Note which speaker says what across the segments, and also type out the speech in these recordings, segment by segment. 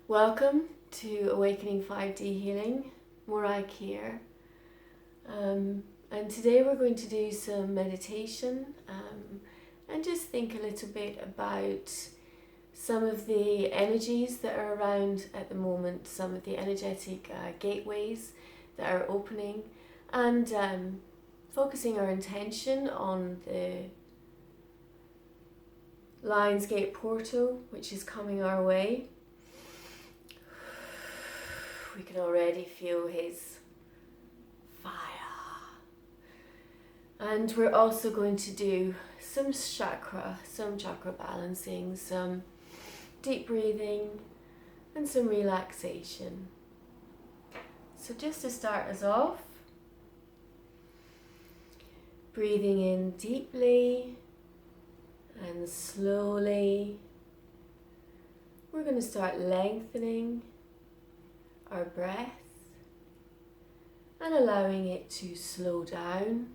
Speaker 1: Welcome to Awakening 5D Healing, Morai here. And today we're going to do some meditation and just think a little bit about some of the energies that are around at the moment, some of the energetic gateways that are opening, and focusing our intention on the Lionsgate portal, which is coming our way. We can already feel his fire. And we're also going to do some chakra balancing, some deep breathing, and some relaxation. So just to start us off, breathing in deeply and slowly, we're going to start lengthening our breath and allowing it to slow down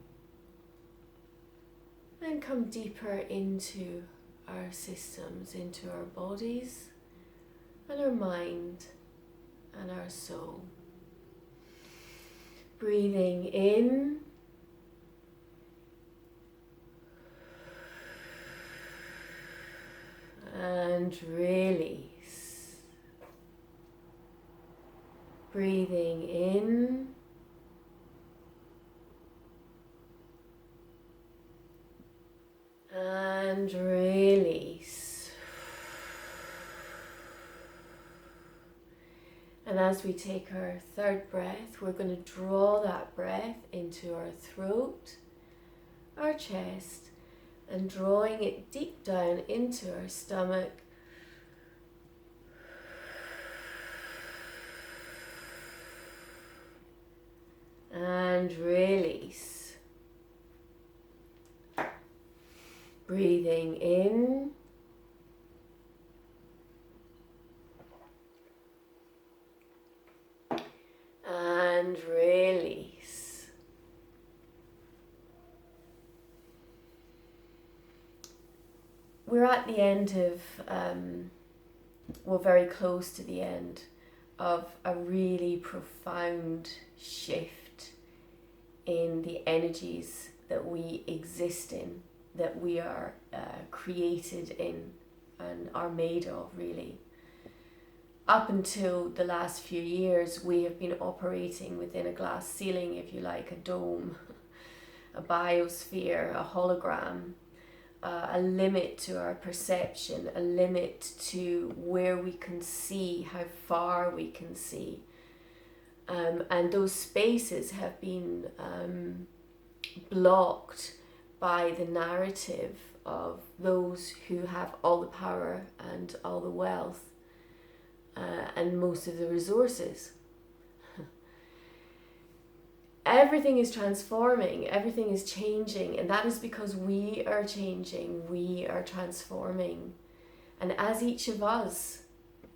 Speaker 1: and come deeper into our systems, into our bodies and our mind and our soul. Breathing in and release. Breathing in and release. And as we take our third breath, we're going to draw that breath into our throat, our chest, and drawing it deep down into our stomach. And release. Breathing in and release. We're at the end of, very close to the end of a really profound shift in the energies that we exist in, that we are created in and are made of, really. Up until the last few years, we have been operating within a glass ceiling, if you like, a dome, a biosphere, a hologram, a limit to our perception, a limit to where we can see, how far we can see. And those spaces have been blocked by the narrative of those who have all the power and all the wealth and most of the resources. Everything is transforming, everything is changing, and that is because we are changing, we are transforming. And as each of us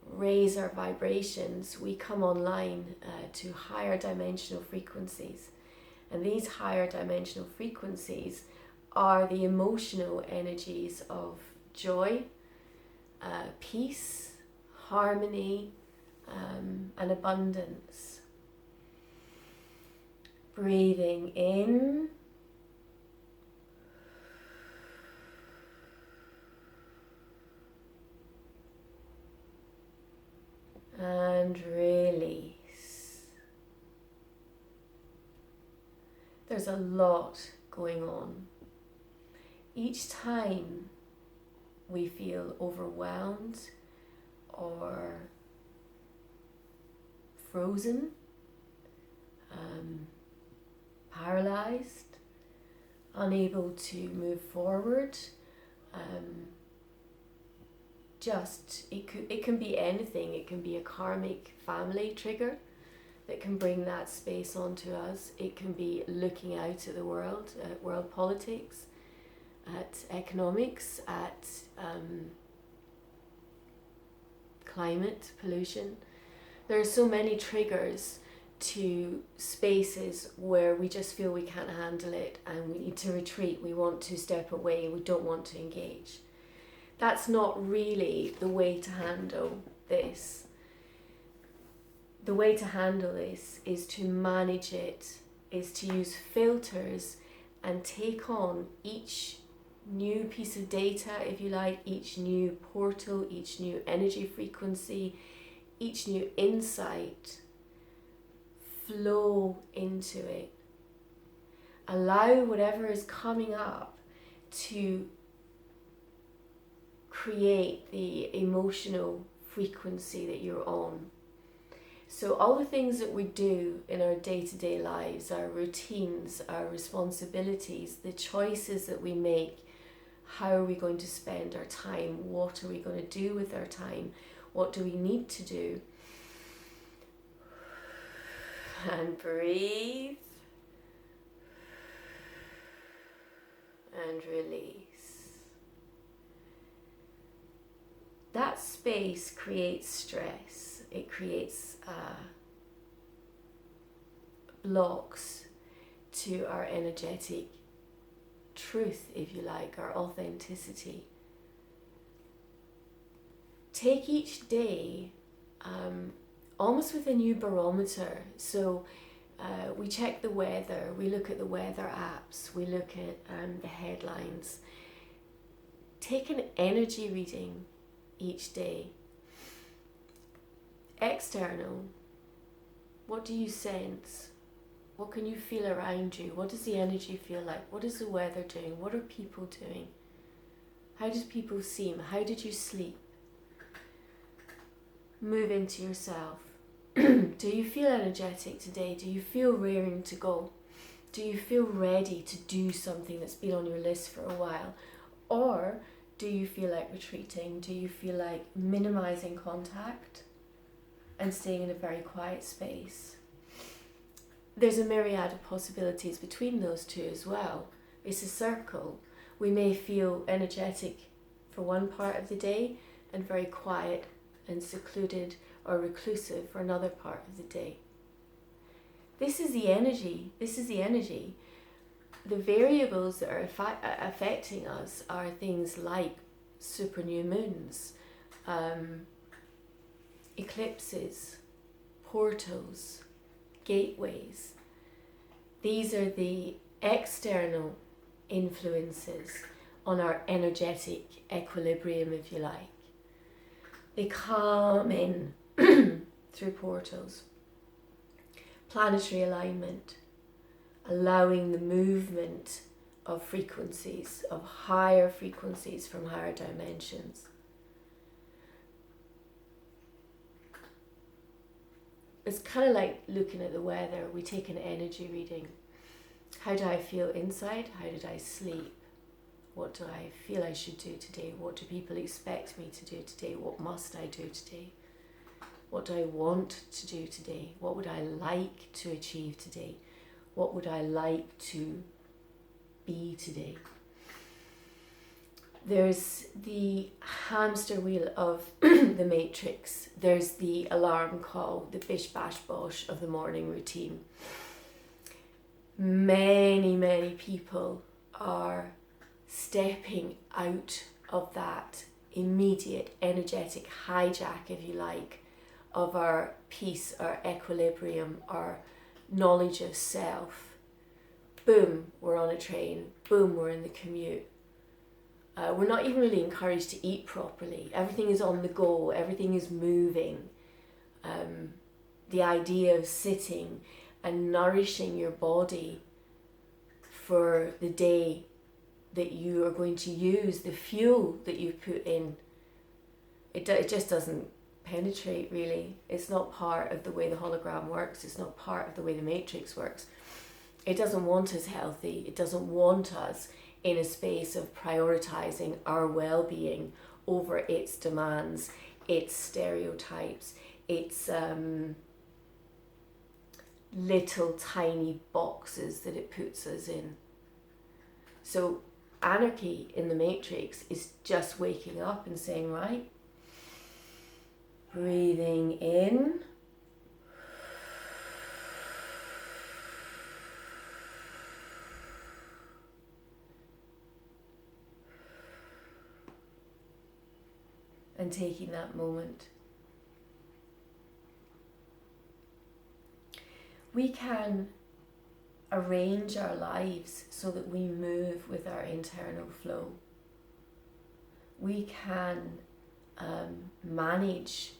Speaker 1: raise our vibrations, we come online to higher dimensional frequencies. And these higher dimensional frequencies are the emotional energies of joy, peace, harmony, and abundance. Breathing in and release. There's a lot going on. Each time we feel overwhelmed or frozen, paralyzed, unable to move forward, it can be anything. It can be a karmic family trigger that can bring that space onto us. It can be looking out at the world, at world politics, at economics, at climate pollution. There are so many triggers to spaces where we just feel we can't handle it and we need to retreat, we want to step away, we don't want to engage. That's not really the way to handle this. the way to handle this is to manage it, is to use filters and take on each new piece of data, if you like, each new portal, each new energy frequency, each new insight, flow into it. Allow whatever is coming up to create the emotional frequency that you're on. So all the things that we do in our day-to-day lives, our routines, our responsibilities, the choices that we make, how are we going to spend our time, what are we going to do with our time, what do we need to do? And breathe and release. That space creates stress. It creates blocks to our energetic truth, if you like, our authenticity. Take each day almost with a new barometer. So we check the weather, we look at the weather apps, we look at the headlines. Take an energy reading each day. External, what do you sense? What can you feel around you? What does the energy feel like? What is the weather doing? What are people doing? How does people seem? How did you sleep? Move into yourself. Do you feel energetic today? Do you feel raring to go? Do you feel ready to do something that's been on your list for a while? Or do you feel like retreating? Do you feel like minimizing contact and staying in a very quiet space? There's a myriad of possibilities between those two as well. It's a circle. We may feel energetic for one part of the day and very quiet and secluded or reclusive for another part of the day. This is the energy. The variables that are affecting us are things like super new moons, eclipses, portals, gateways. These are the external influences on our energetic equilibrium, if you like. They come in through portals. Planetary alignment, allowing the movement of frequencies, of higher frequencies from higher dimensions. It's kind of like looking at the weather. We take an energy reading. How do I feel inside? How did I sleep? What do I feel I should do today? What do people expect me to do today? What must I do today? What do I want to do today? What would I like to achieve today? What would I like to be today? There's the hamster wheel of the matrix. There's the alarm call, the bish bash bosh of the morning routine. Many people are stepping out of that immediate energetic hijack, if you like, of our peace, our equilibrium, our knowledge of self. Boom, we're on a train. Boom, we're in the commute. We're not even really encouraged to eat properly. Everything is on the go. Everything is moving. The idea of sitting and nourishing your body for the day that you are going to use, the fuel that you've put in, it just doesn't penetrate really. It's not part of the way the hologram works. It's not part of the way the matrix works. It doesn't want us healthy. It doesn't want us in a space of prioritizing our well-being over its demands, its stereotypes, its little tiny boxes that it puts us in. So anarchy in the matrix is just waking up and saying, right, breathing in, and taking that moment We can arrange our lives so that we move with our internal flow. We can manage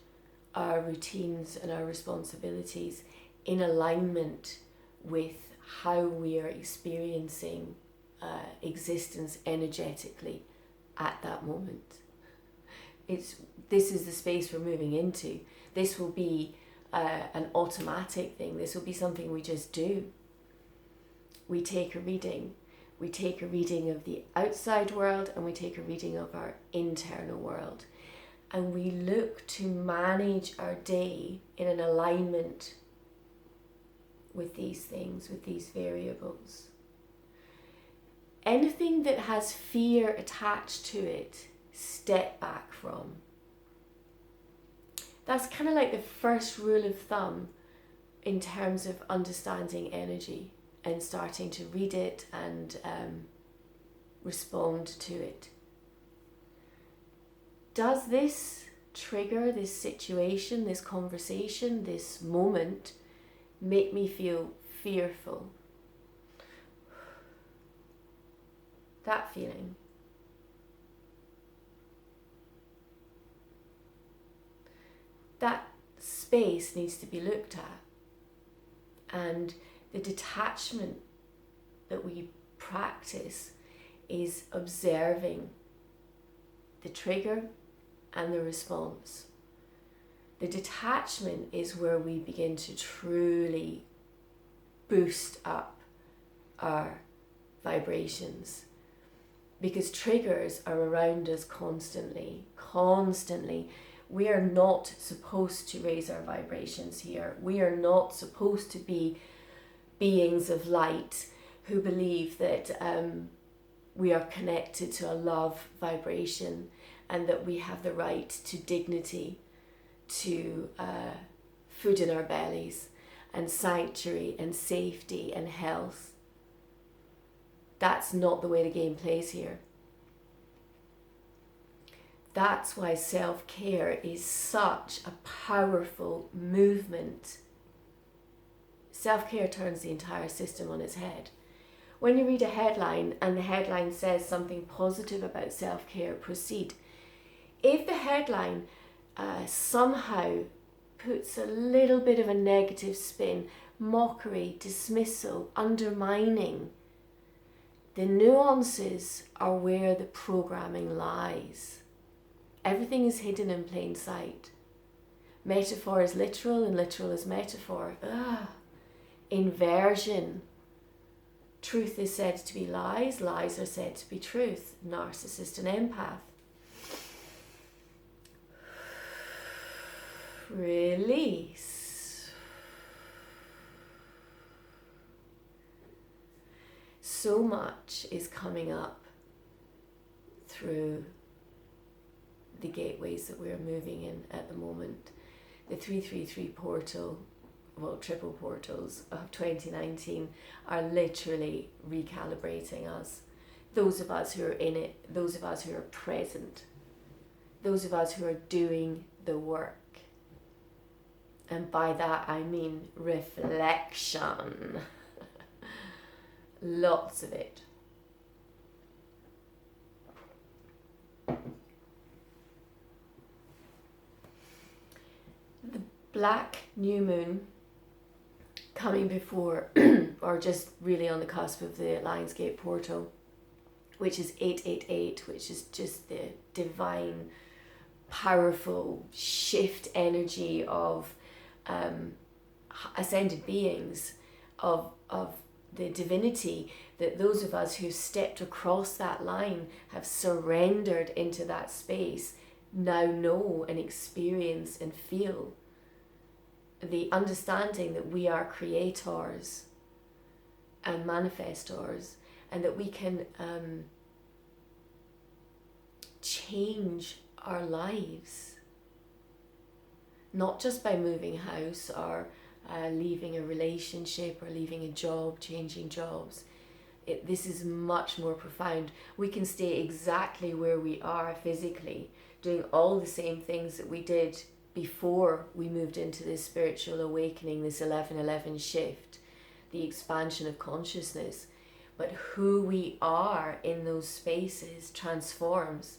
Speaker 1: our routines and our responsibilities in alignment with how we are experiencing existence energetically at that moment. This is the space we're moving into. This will be an automatic thing. This will be something we just do. We take a reading. We take a reading of the outside world and we take a reading of our internal world. And we look to manage our day in an alignment with these things, with these variables. Anything that has fear attached to it, step back from. That's kind of like the first rule of thumb in terms of understanding energy and starting to read it and respond to it. Does this trigger, this situation, this conversation, this moment make me feel fearful? That feeling. That space needs to be looked at. And the detachment that we practice is observing the trigger and the response. The detachment is where we begin to truly boost up our vibrations, because triggers are around us constantly. We are not supposed to raise our vibrations here. We are not supposed to be beings of light who believe that we are connected to a love vibration and that we have the right to dignity, to food in our bellies and sanctuary and safety and health. That's not the way the game plays here. That's why self-care is such a powerful movement. Self-care turns the entire system on its head. When you read a headline and the headline says something positive about self-care, proceed. If the headline somehow puts a little bit of a negative spin, mockery, dismissal, undermining, the nuances are where the programming lies. Everything is hidden in plain sight. Metaphor is literal and literal is metaphor. Inversion. Truth is said to be lies, lies are said to be truth. Narcissist and empath. Release. So much is coming up through the gateways that we're moving in at the moment. The 333 portal, triple portals of 2019 are literally recalibrating us. Those of us who are in it, those of us who are present, those of us who are doing the work. And by that I mean reflection. Lots of it. The black new moon coming before or just really on the cusp of the Lionsgate portal, which is 888, which is just the divine, powerful shift energy of ascended beings, of the divinity, that those of us who stepped across that line have surrendered into that space now know and experience and feel the understanding that we are creators and manifestors, and that we can change our lives, not just by moving house or leaving a relationship or leaving a job, changing jobs. This is much more profound. We can stay exactly where we are physically, doing all the same things that we did before we moved into this spiritual awakening, this 11:11 shift, the expansion of consciousness. But who we are in those spaces transforms.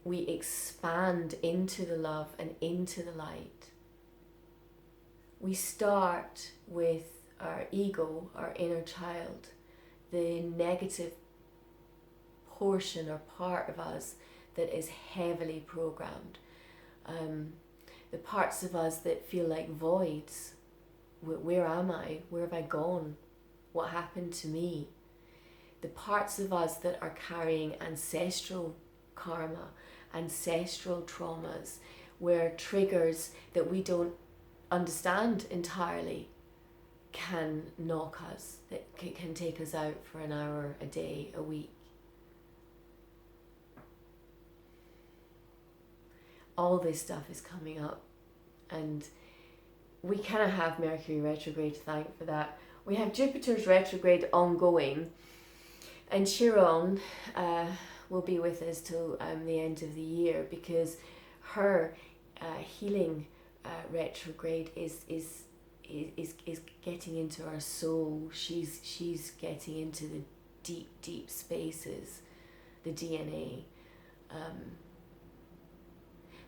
Speaker 1: We expand into the love and into the light. We start with our ego, our inner child, the negative portion or part of us that is heavily programmed. The parts of us that feel like voids. Where am I? Where have I gone? What happened to me? The parts of us that are carrying ancestral karma, ancestral traumas, where triggers that we don't understand entirely can knock us, that can take us out for an hour, a day, a week. All this stuff is coming up, and we kind of have Mercury retrograde to thank for that. We have Jupiter's retrograde ongoing, and Chiron will be with us till the end of the year, because her healing retrograde is getting into our soul. She's getting into the deep spaces, the DNA.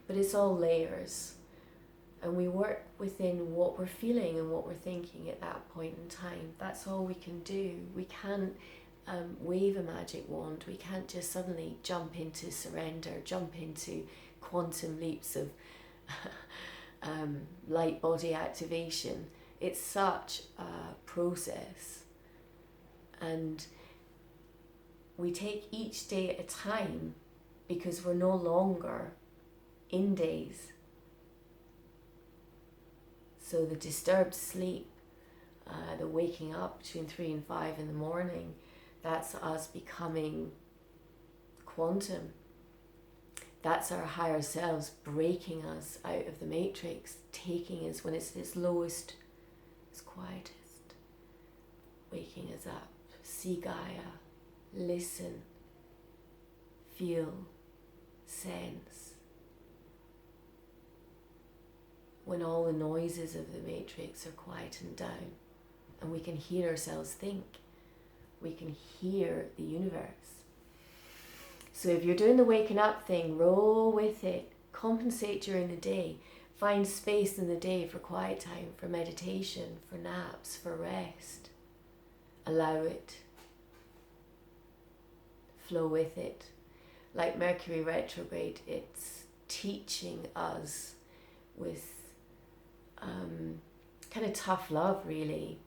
Speaker 1: But it's all layers, and we work within what we're feeling and what we're thinking at that point in time. That's all we can do. We can't wave a magic wand. We can't just suddenly jump into surrender, jump into quantum leaps of light body activation. It's such a process, and we take each day at a time, because we're no longer in days. So the disturbed sleep, the waking up between 3 and 5 in the morning, that's us becoming quantum. That's our higher selves breaking us out of the matrix, taking us when it's its lowest, its quietest, waking us up. See Gaia, listen, feel, sense. When all the noises of the matrix are quietened down, and we can hear ourselves think, we can hear the universe. So if you're doing the waking up thing, roll with it, compensate during the day, find space in the day for quiet time, for meditation, for naps, for rest. Allow it. Flow with it. Like Mercury retrograde, it's teaching us with kind of tough love, really,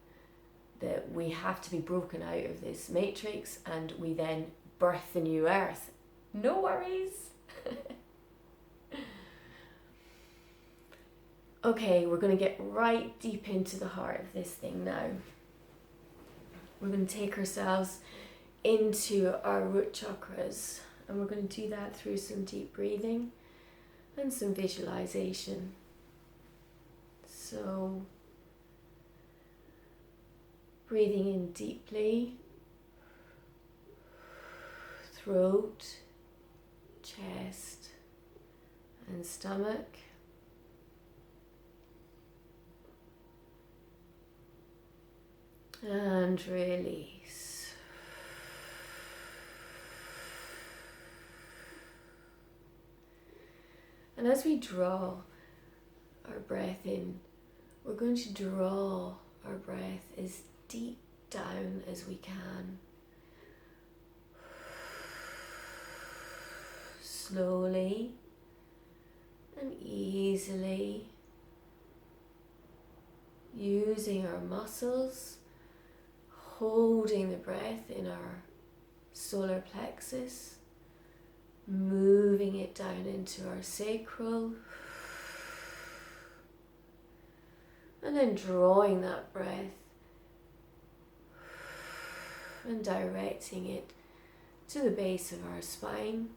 Speaker 1: that we have to be broken out of this matrix, and we then birth the new earth. No worries. Okay, we're going to get right deep into the heart of this thing now. We're going to take ourselves into our root chakras, and we're going to do that through some deep breathing and some visualization. So, breathing in deeply, throat, chest, and stomach. And release. And as we draw our breath in, we're going to draw our breath as deep down as we can. Slowly and easily, using our muscles, holding the breath in our solar plexus, moving it down into our sacral, and then drawing that breath and directing it to the base of our spine.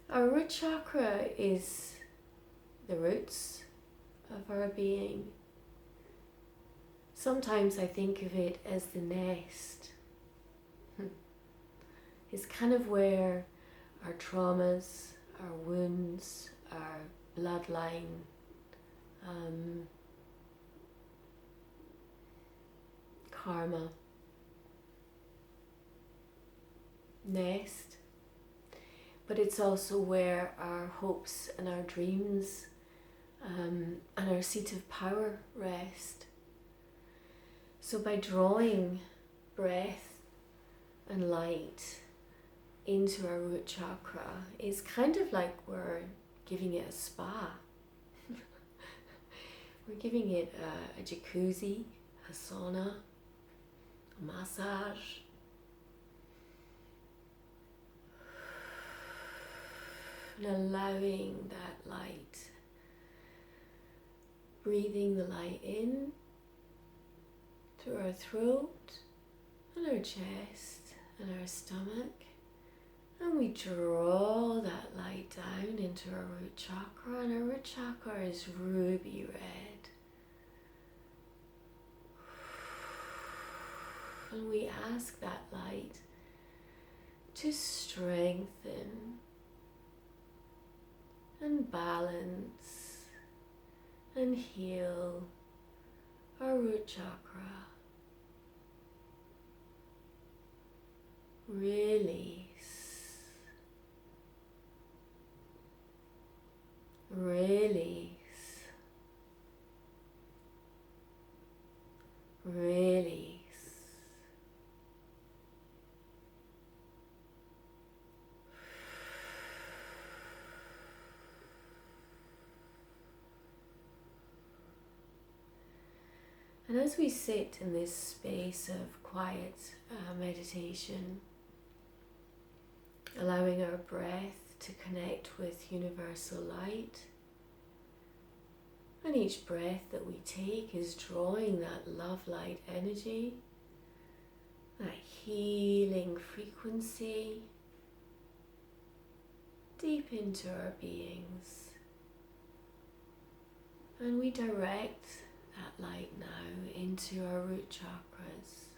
Speaker 1: Our root chakra is the roots of our being. Sometimes I think of it as the nest. is kind of where our traumas, our wounds, our bloodline, karma nest. But it's also where our hopes and our dreams and our seat of power rest. So by drawing breath and light into our root chakra, it's kind of like we're giving it a spa. We're giving it a jacuzzi, a sauna, a massage. And allowing that light, breathing the light in through our throat and our chest and our stomach, and we draw that light down into our root chakra, and our root chakra is ruby red. And we ask that light to strengthen and balance and heal our root chakra. Release, release, release. And as we sit in this space of quiet meditation, allowing our breath to connect with universal light, and each breath that we take is drawing that love light energy, that healing frequency deep into our beings. And we direct that light now into our root chakras.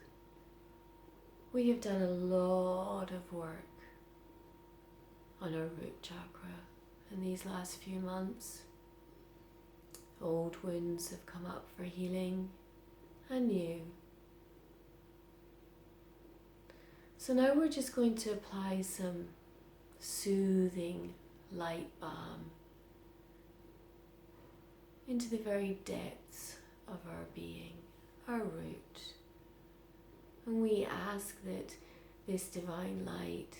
Speaker 1: We have done a lot of work on our root chakra in these last few months. Old wounds have come up for healing and new. So now we're just going to apply some soothing light balm into the very depths of our being, our root. And we ask that this divine light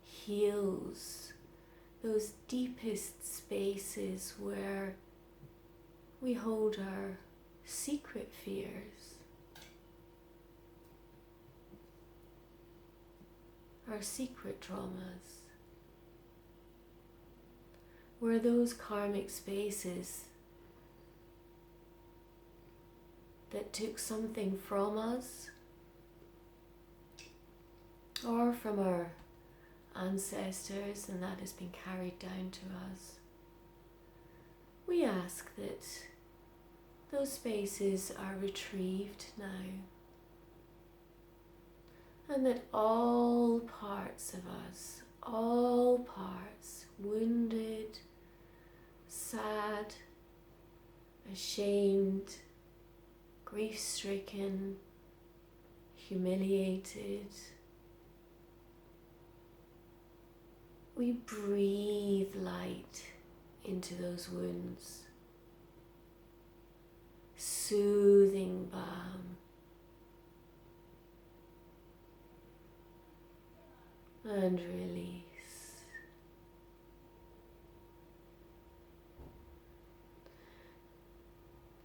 Speaker 1: heals those deepest spaces where we hold our secret fears, our secret traumas, where those karmic spaces that took something from us or from our ancestors, and that has been carried down to us. We ask that those spaces are retrieved now, and that all parts of us, all parts, wounded, sad, ashamed, grief-stricken, humiliated, we breathe light into those wounds, soothing balm, and release.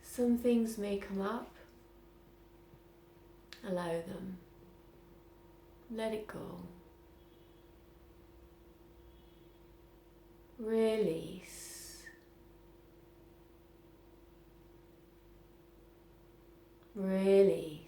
Speaker 1: Some things may come up. Allow them. Let it go. Release. Release.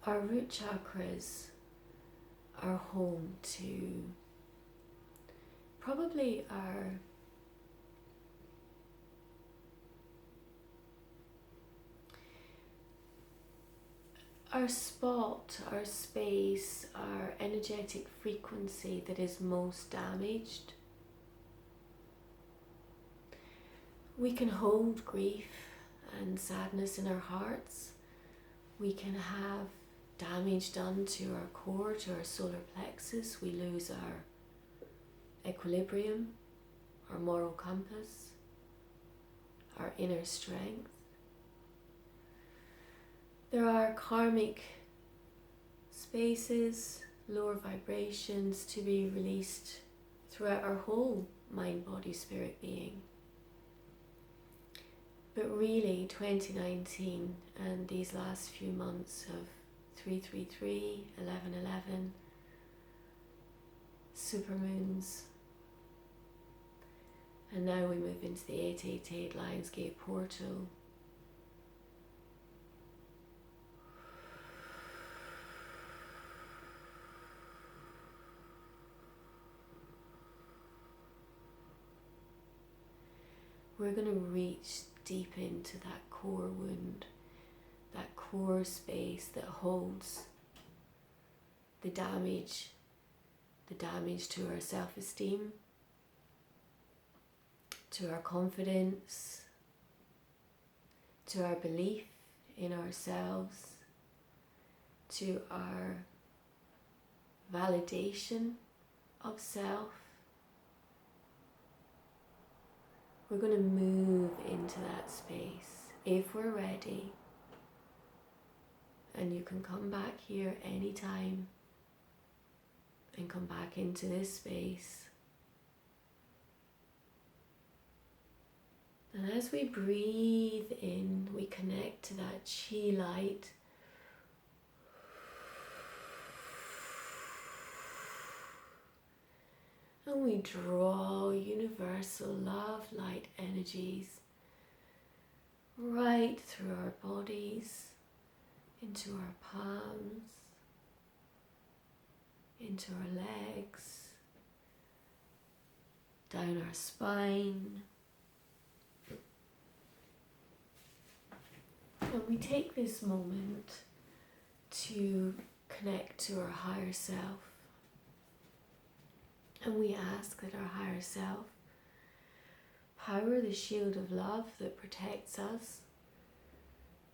Speaker 1: Our root chakras are home to probably our spot, our space, our energetic frequency that is most damaged. We can hold grief and sadness in our hearts. We can have damage done to our core, to our solar plexus. We lose our equilibrium, our moral compass, our inner strength. There are karmic spaces, lower vibrations to be released throughout our whole mind, body, spirit being. But really 2019 and these last few months of 333, 1111, supermoons, and now we move into the 888 Lionsgate portal. We're going to reach deep into that core wound, that core space that holds the damage to our self-esteem, to our confidence, to our belief in ourselves, to our validation of self. We're going to move into that space if we're ready. And you can come back here anytime and come back into this space. And as we breathe in, we connect to that chi light. And we draw universal love light energies right through our bodies, into our palms, into our legs, down our spine. And we take this moment to connect to our higher self. And we ask that our higher self power the shield of love that protects us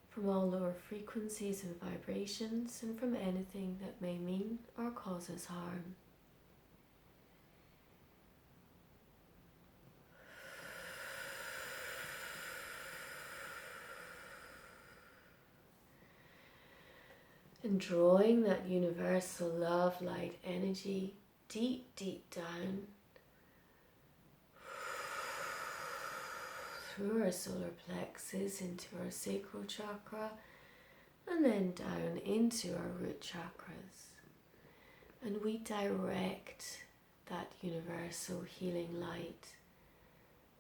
Speaker 1: from all lower frequencies and vibrations and from anything that may mean or cause us harm. And drawing that universal love light energy deep, deep down through our solar plexus into our sacral chakra and then down into our root chakras. And we direct that universal healing light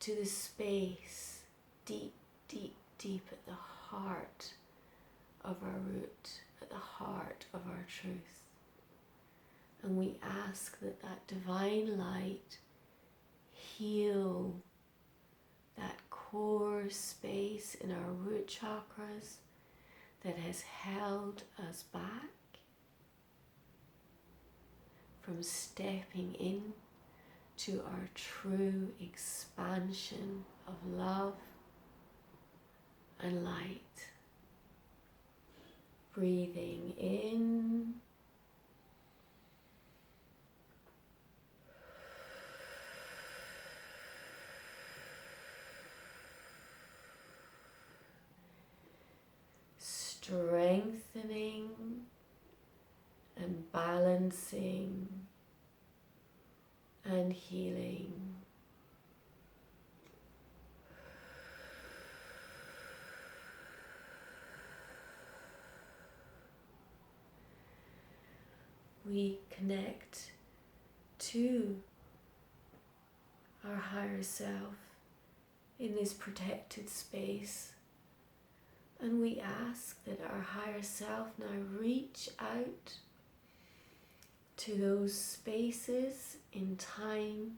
Speaker 1: to the space deep, deep, deep at the heart of our root, at the heart of our truth. And we ask that that divine light heal that core space in our root chakras that has held us back from stepping in to our true expansion of love and light. Breathing in. Strengthening and balancing and healing. We connect to our higher self in this protected space And we ask that our higher self now reach out to those spaces in time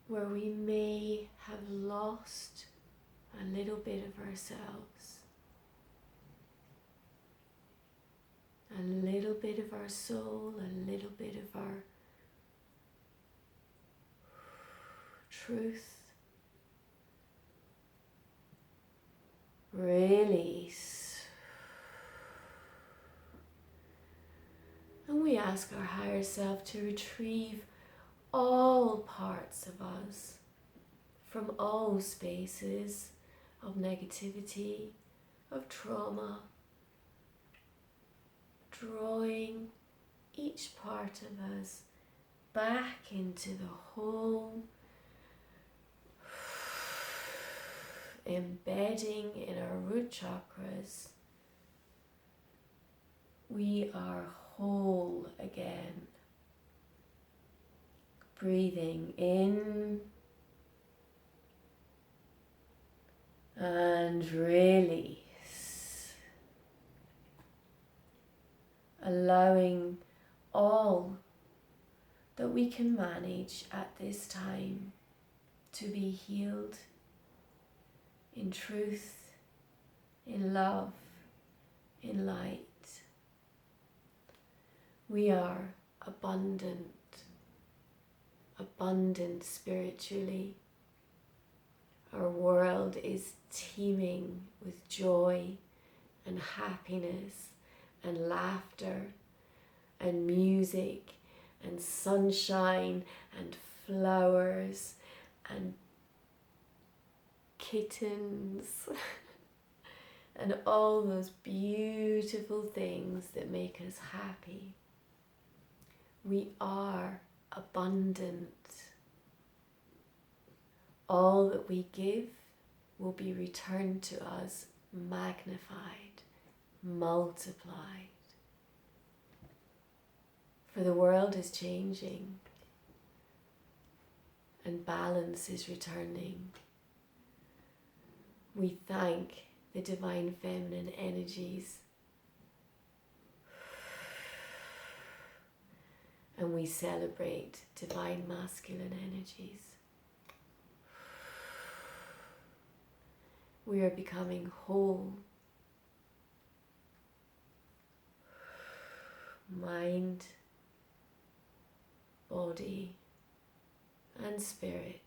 Speaker 1: where we may have lost a little bit of ourselves, a little bit of our soul, a little bit of our truth. Release. And we ask our higher self to retrieve all parts of us from all spaces of negativity, of trauma, drawing each part of us back into the whole, embedding in our root chakras. We are whole again. Breathing in and release. Allowing all that we can manage at this time to be healed in truth, in love, in light. We are abundant spiritually. Our world is teeming with joy and happiness and laughter and music and sunshine and flowers and kittens and all those beautiful things that make us happy. We are abundant. All that we give will be returned to us magnified, multiplied. For the world is changing and balance is returning. We thank the divine feminine energies and we celebrate divine masculine energies. We are becoming whole, mind, body, and spirit.